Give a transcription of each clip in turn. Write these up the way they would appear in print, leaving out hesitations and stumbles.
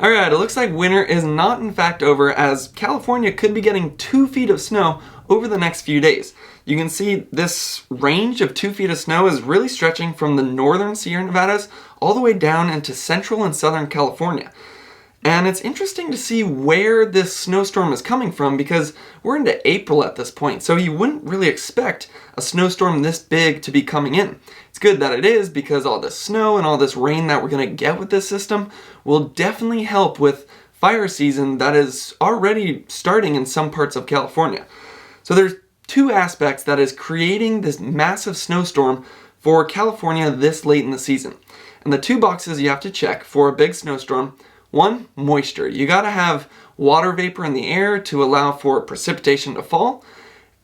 Alright, it looks like winter is not in fact over, as California could be getting 2 feet of snow over the next few days. You can see this range of 2 feet of snow is really stretching from the northern Sierra Nevadas all the way down into central and southern California. And it's interesting to see where this snowstorm is coming from, because we're into April at this point, so you wouldn't really expect a snowstorm this big to be coming in. It's good that it is, because all this snow and all this rain that we're going to get with this system will definitely help with fire season that is already starting in some parts of California. So there's two aspects that is creating this massive snowstorm for California this late in the season. And the two boxes you have to check for a big snowstorm: one, moisture. You gotta have water vapor in the air to allow for precipitation to fall.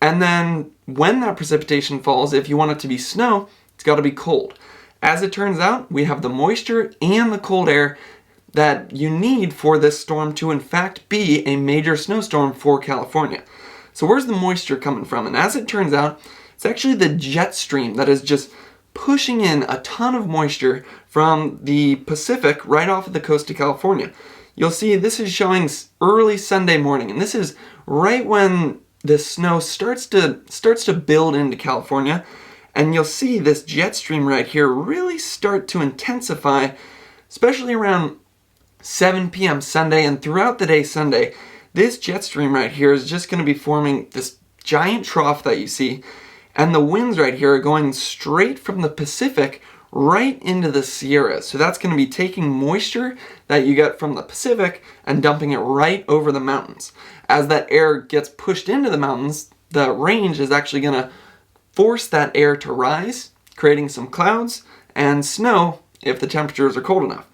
And then when that precipitation falls, if you want it to be snow, it's gotta be cold. As it turns out, we have the moisture and the cold air that you need for this storm to in fact be a major snowstorm for California. So where's the moisture coming from? And as it turns out, it's actually the jet stream that is just pushing in a ton of moisture from the Pacific right off of the coast of California. You'll see this is showing early Sunday morning, and this is right when this snow starts to build into California, and you'll see this jet stream right here really start to intensify, especially around 7 p.m. Sunday, and throughout the day Sunday. This jet stream right here is just going to be forming this giant trough that you see, and the winds right here are going straight from the Pacific right into the Sierras. So that's going to be taking moisture that you get from the Pacific and dumping it right over the mountains. As that air gets pushed into the mountains, the range is actually going to force that air to rise, creating some clouds and snow if the temperatures are cold enough.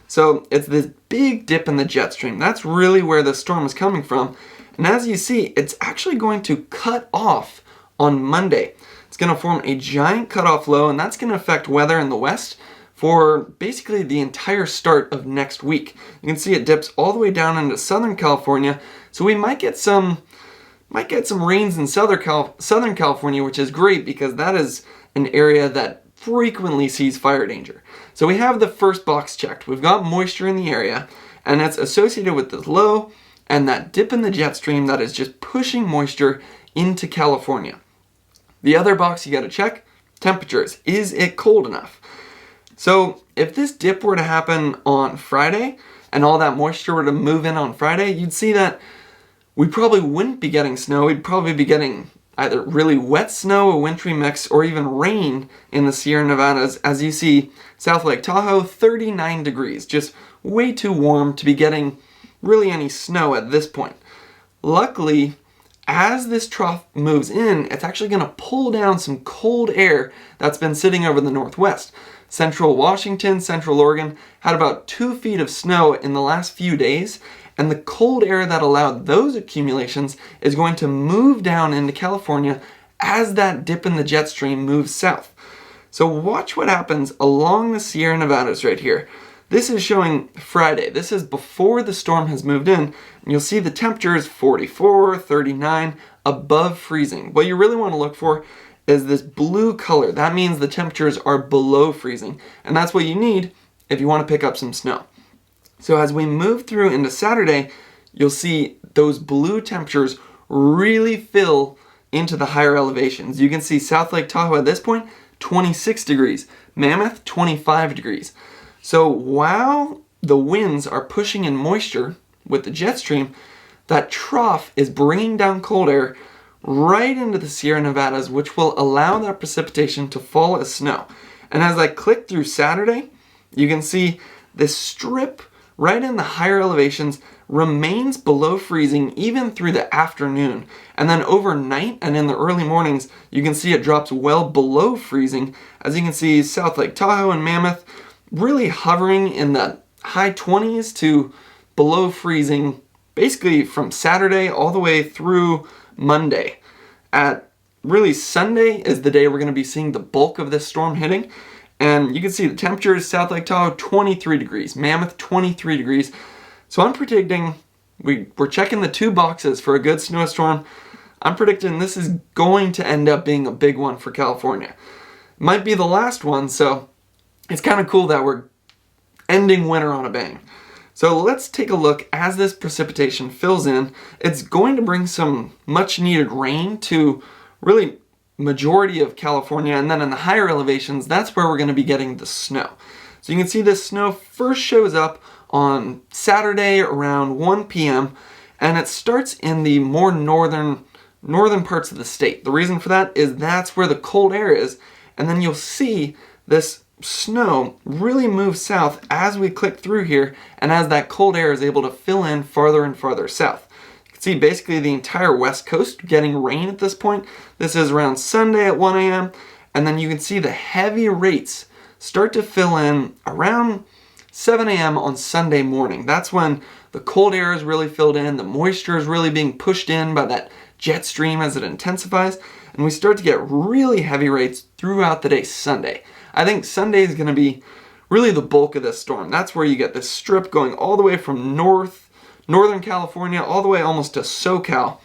So it's this big dip in the jet stream. That's really where the storm is coming from. And as you see, it's actually going to cut off on Monday. It's going to form a giant cutoff low, and that's going to affect weather in the west for basically the entire start of next week. You can see it dips all the way down into Southern California, so we might get some rains in Southern California, which is great because that is an area that frequently sees fire danger. So we have the first box checked. We've got moisture in the area, and it's associated with this low and that dip in the jet stream that is just pushing moisture into California. The other box you got to check: temperatures. Is it cold enough? So if this dip were to happen on Friday and all that moisture were to move in on Friday, you'd see that we probably wouldn't be getting snow. We'd probably be getting either really wet snow, a wintry mix, or even rain in the Sierra Nevadas. As you see, South Lake Tahoe, 39 degrees. Just way too warm to be getting really any snow at this point. Luckily, as this trough moves in, it's actually going to pull down some cold air that's been sitting over the northwest. Central Washington, Central Oregon had about 2 feet of snow in the last few days, and the cold air that allowed those accumulations is going to move down into California as that dip in the jet stream moves south. So watch what happens along the Sierra Nevadas right here. This is showing Friday. This is before the storm has moved in, and you'll see the temperature is 44, 39, above freezing. What you really want to look for is this blue color. That means the temperatures are below freezing, and that's what you need if you want to pick up some snow. So as we move through into Saturday, you'll see those blue temperatures really fill into the higher elevations. You can see South Lake Tahoe at this point, 26 degrees. Mammoth, 25 degrees. So while the winds are pushing in moisture with the jet stream, that trough is bringing down cold air right into the Sierra Nevadas, which will allow that precipitation to fall as snow. And as I click through Saturday, you can see this strip right in the higher elevations remains below freezing even through the afternoon. And then overnight and in the early mornings, you can see it drops well below freezing. As you can see, South Lake Tahoe and Mammoth really hovering in the high 20s to below freezing, basically from Saturday all the way through Monday. At really Sunday is the day we're going to be seeing the bulk of this storm hitting. And you can see the temperatures: South Lake Tahoe, 23 degrees. Mammoth, 23 degrees. So I'm predicting, we're checking the two boxes for a good snowstorm. I'm predicting this is going to end up being a big one for California. Might be the last one, so it's kind of cool that we're ending winter on a bang. So let's take a look as this precipitation fills in. It's going to bring some much needed rain to really majority of California, and then in the higher elevations, that's where we're going to be getting the snow. So you can see this snow first shows up on Saturday around 1 p.m. and it starts in the more northern parts of the state. The reason for that is that's where the cold air is, and then you'll see this snow really move south as we click through here, and as that cold air is able to fill in farther and farther south. You can see basically the entire west coast getting rain at this point. This is around Sunday at 1 a.m. and then you can see the heavy rates start to fill in around 7 a.m. on Sunday morning. That's when the cold air is really filled in, the moisture is really being pushed in by that jet stream as it intensifies, and we start to get really heavy rates throughout the day Sunday. I think Sunday is going to be really the bulk of this storm. That's where you get this strip going all the way from northern California all the way almost to SoCal.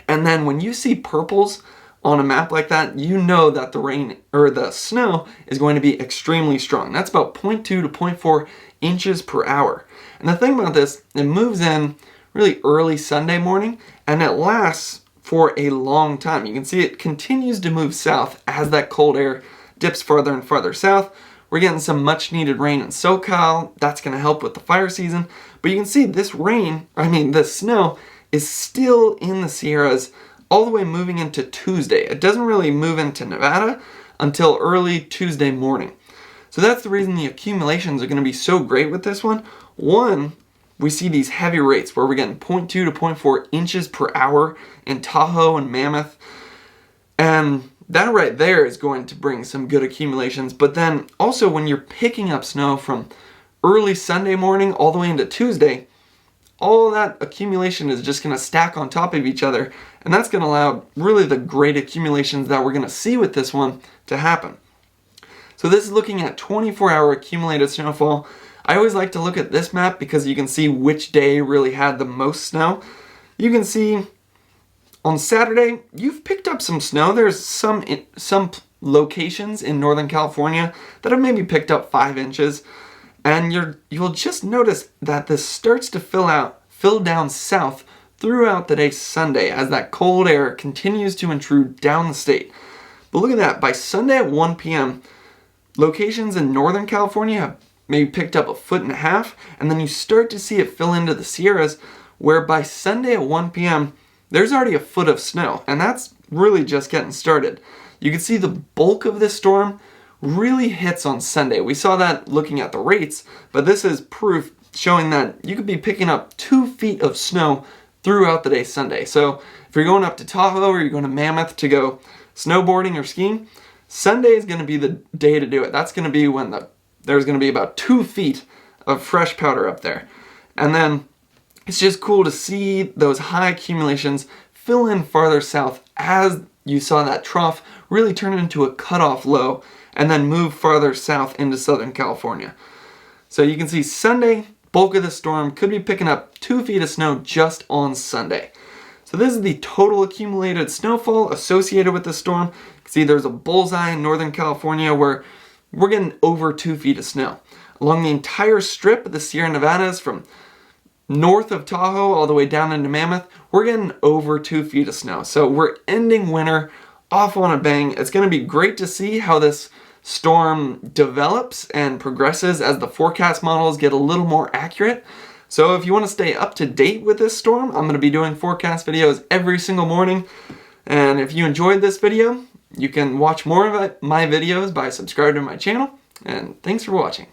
And then when you see purples on a map like that, you know that the rain or the snow is going to be extremely strong. That's about 0.2 to 0.4 inches per hour. And the thing about this, it moves in really early Sunday morning and it lasts for a long time. You can see it continues to move south as that cold air dips farther and farther south. We're getting some much needed rain in SoCal. That's going to help with the fire season. But you can see this snow is still in the Sierras all the way moving into Tuesday. It doesn't really move into Nevada until early Tuesday morning. So that's the reason the accumulations are going to be so great with this one. One, we see these heavy rates where we're getting 0.2 to 0.4 inches per hour in Tahoe and Mammoth. And that right there is going to bring some good accumulations. But then also when you're picking up snow from early Sunday morning all the way into Tuesday, all of that accumulation is just going to stack on top of each other. And that's going to allow really the great accumulations that we're going to see with this one to happen. So this is looking at 24-hour accumulated snowfall. I always like to look at this map because you can see which day really had the most snow. You can see on Saturday, you've picked up some snow. There's some locations in Northern California that have maybe picked up 5 inches. And you'll just notice that this starts to fill down south throughout the day Sunday as that cold air continues to intrude down the state. But look at that, by Sunday at 1 p.m., locations in Northern California have maybe picked up 1.5 feet, and then you start to see it fill into the Sierras, where by Sunday at 1 p.m., there's already 1 foot of snow, and that's really just getting started. You can see the bulk of this storm really hits on Sunday. We saw that looking at the rates, but this is proof showing that you could be picking up 2 feet of snow throughout the day Sunday. So if you're going up to Tahoe or you're going to Mammoth to go snowboarding or skiing, Sunday is going to be the day to do it. That's going to be when there's going to be about 2 feet of fresh powder up there. And then it's just cool to see those high accumulations fill in farther south as you saw that trough really turn into a cutoff low and then move farther south into Southern California. So you can see Sunday, bulk of the storm could be picking up 2 feet of snow just on Sunday. So this is the total accumulated snowfall associated with the storm. You can see there's a bullseye in Northern California where we're getting over 2 feet of snow. Along the entire strip of the Sierra Nevadas from north of Tahoe all the way down into Mammoth, we're getting over 2 feet of snow. So we're ending winter off on a bang. It's going to be great to see how this storm develops and progresses as the forecast models get a little more accurate. So if you want to stay up to date with this storm, I'm going to be doing forecast videos every single morning. And if you enjoyed this video, you can watch more of my videos by subscribing to my channel. And thanks for watching.